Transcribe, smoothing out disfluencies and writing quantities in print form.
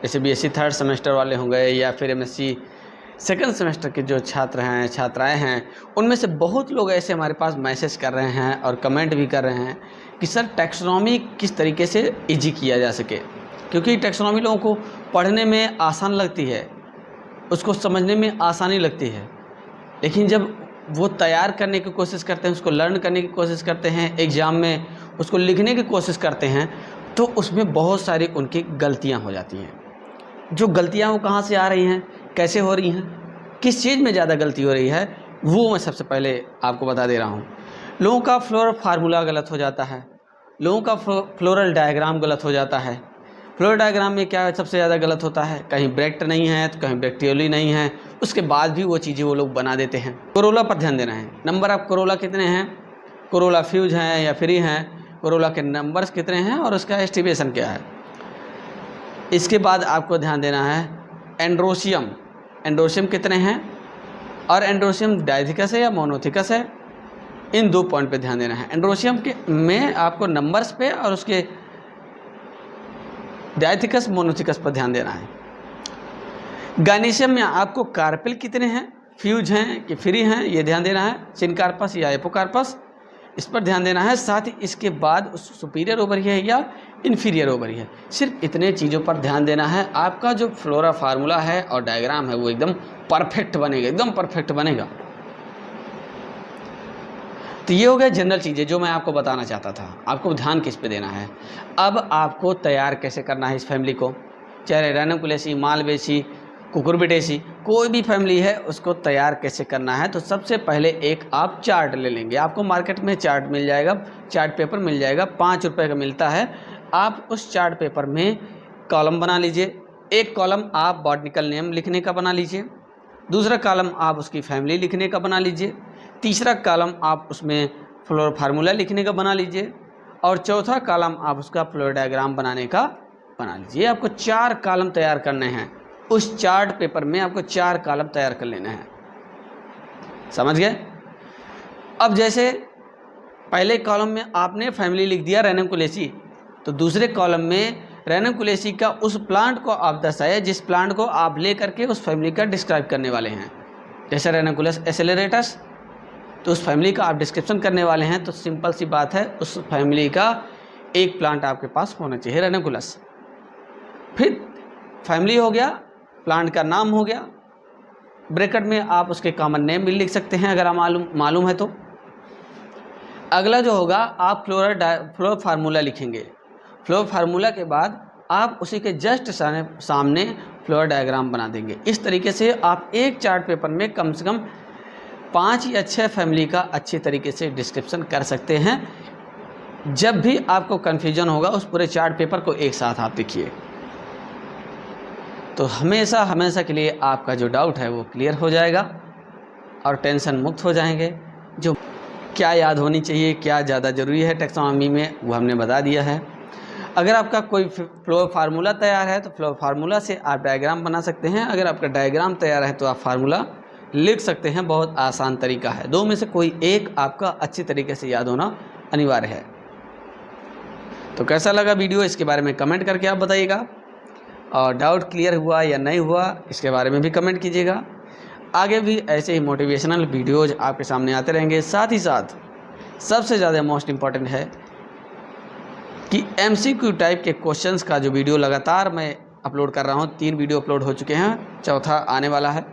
जैसे BSc third semester वाले हो गए या फिर एमएससी सेकंड सेमेस्टर के जो छात्र हैं, छात्राएं हैं, उनमें से बहुत लोग ऐसे हमारे पास मैसेज कर रहे हैं और कमेंट भी कर रहे हैं कि सर टैक्सोनॉमी किस तरीके से ईजी किया जा सके, क्योंकि टैक्सोनॉमी लोगों को पढ़ने में आसान लगती है, उसको समझने में आसानी लगती है, लेकिन जब वो तैयार करने की कोशिश करते हैं, उसको लर्न करने की कोशिश करते हैं, एग्ज़ाम में उसको लिखने की कोशिश करते हैं, तो उसमें बहुत सारी उनकी गलतियां हो जाती हैं। जो गलतियां वो कहाँ से आ रही हैं, कैसे हो रही हैं, किस चीज़ में ज़्यादा गलती हो रही है, वो मैं सबसे पहले आपको बता दे रहा हूँ। लोगों का फ्लोरल फार्मूला गलत हो जाता है, लोगों का फ्लोरल डायग्राम गलत हो जाता है। फ्लोरल डायग्राम में क्या सबसे ज़्यादा गलत होता है, कहीं ब्रैक्ट नहीं है तो कहीं ब्रैक्टियोली नहीं है, उसके बाद भी वो चीज़ें वो लोग बना देते हैं। कोरोला पर ध्यान देना है, नंबर ऑफ कोरोला कितने हैं, कोरोला फ्यूज हैं या फ्री हैं, कोरोला के नंबर्स कितने हैं और उसका एस्टिमेशन क्या है। इसके बाद आपको ध्यान देना है एंड्रोशियम, एंड्रोशियम कितने हैं और एंड्रोशियम डायथिकस है या मोनोथिकस है, इन 2 पॉइंट पे ध्यान देना है। एंड्रोशियम के में आपको नंबर्स पे और उसके डायथिकस मोनोथिकस पर ध्यान देना है। गायनीशियम में आपको कार्पेल कितने हैं, फ्यूज हैं कि फ्री हैं, ये ध्यान देना है। सिनकार्पस या एपोकार्पस, इस पर ध्यान देना है। साथ ही इसके बाद सुपीरियर ओवरी है या इन्फीरियर ओवरी है, सिर्फ इतने चीज़ों पर ध्यान देना है। आपका जो फ्लोरा फार्मूला है और डायग्राम है वो एकदम परफेक्ट बनेगा, एकदम परफेक्ट बनेगा। तो ये हो गया जनरल चीज़ें जो मैं आपको बताना चाहता था। आपको ध्यान किस पे देना है। अब आपको तैयार कैसे करना है इस फैमिली को, चाहे रैनोकुलेसी, मालवेसी, कुकुरबिटेसी, कोई भी फैमिली है उसको तैयार कैसे करना है। तो सबसे पहले एक आप चार्ट ले लेंगे, आपको मार्केट में चार्ट मिल जाएगा, चार्ट पेपर मिल जाएगा, 5 रुपये का मिलता है। आप उस चार्ट पेपर में कॉलम बना लीजिए। एक कॉलम आप बॉटनिकल नेम लिखने का बना लीजिए, दूसरा कॉलम आप उसकी फैमिली लिखने का बना लीजिए, तीसरा कॉलम आप उसमें फ्लोर फार्मूला लिखने का बना लीजिए और चौथा कॉलम आप उसका फ्लोर डायग्राम बनाने का बना लीजिए। आपको 4 कॉलम तैयार करने हैं। उस चार्ट पेपर में आपको 4 कॉलम तैयार कर लेना है, समझ गए। अब जैसे पहले कॉलम में आपने फैमिली लिख दिया रैनोकुलेसी, तो दूसरे कॉलम में रैनोकुलेसी का उस प्लांट को आप दर्शाया जिस प्लांट को आप ले करके उस फैमिली का डिस्क्राइब करने वाले हैं। जैसे रैनोकुलस एसेलेरेटस, तो उस फैमिली का आप डिस्क्रिप्शन करने वाले हैं, तो सिंपल सी बात है उस फैमिली का एक प्लांट आपके पास होना चाहिए रैनोकुलस। फिर फैमिली हो गया, प्लांट का नाम हो गया, ब्रैकेट में आप उसके कॉमन नेम भी लिख सकते हैं अगर आप मालूम है तो। अगला जो होगा आप फ्लोर फार्मूला लिखेंगे। फ्लोर फार्मूला के बाद आप उसी के जस्ट सामने फ्लोर डायग्राम बना देंगे। इस तरीके से आप एक चार्ट पेपर में कम से कम 5 या 6 फैमिली का अच्छे तरीके से डिस्क्रिप्शन कर सकते हैं। जब भी आपको कन्फ्यूजन होगा उस पूरे चार्ट पेपर को एक साथ आप देखिए, तो हमेशा के लिए आपका जो डाउट है वो क्लियर हो जाएगा और टेंशन मुक्त हो जाएंगे। जो क्या याद होनी चाहिए, क्या ज़्यादा ज़रूरी है टैक्सोनॉमी में, वो हमने बता दिया है। अगर आपका कोई फ्लोर फार्मूला तैयार है तो फ्लोर फार्मूला से आप डायग्राम बना सकते हैं। अगर आपका डायग्राम तैयार है तो आप फार्मूला लिख सकते हैं। बहुत आसान तरीका है, 2 में से कोई एक आपका अच्छी तरीके से याद होना अनिवार्य है। तो कैसा लगा वीडियो, इसके बारे में कमेंट करके आप बताइएगा, और डाउट क्लियर हुआ या नहीं हुआ इसके बारे में भी कमेंट कीजिएगा। आगे भी ऐसे ही मोटिवेशनल वीडियोज़ आपके सामने आते रहेंगे। साथ ही साथ सबसे ज़्यादा मोस्ट इम्पॉर्टेंट है कि MCQ टाइप के क्वेश्चंस का जो वीडियो लगातार मैं अपलोड कर रहा हूँ, 3 वीडियो अपलोड हो चुके हैं, चौथा आने वाला है।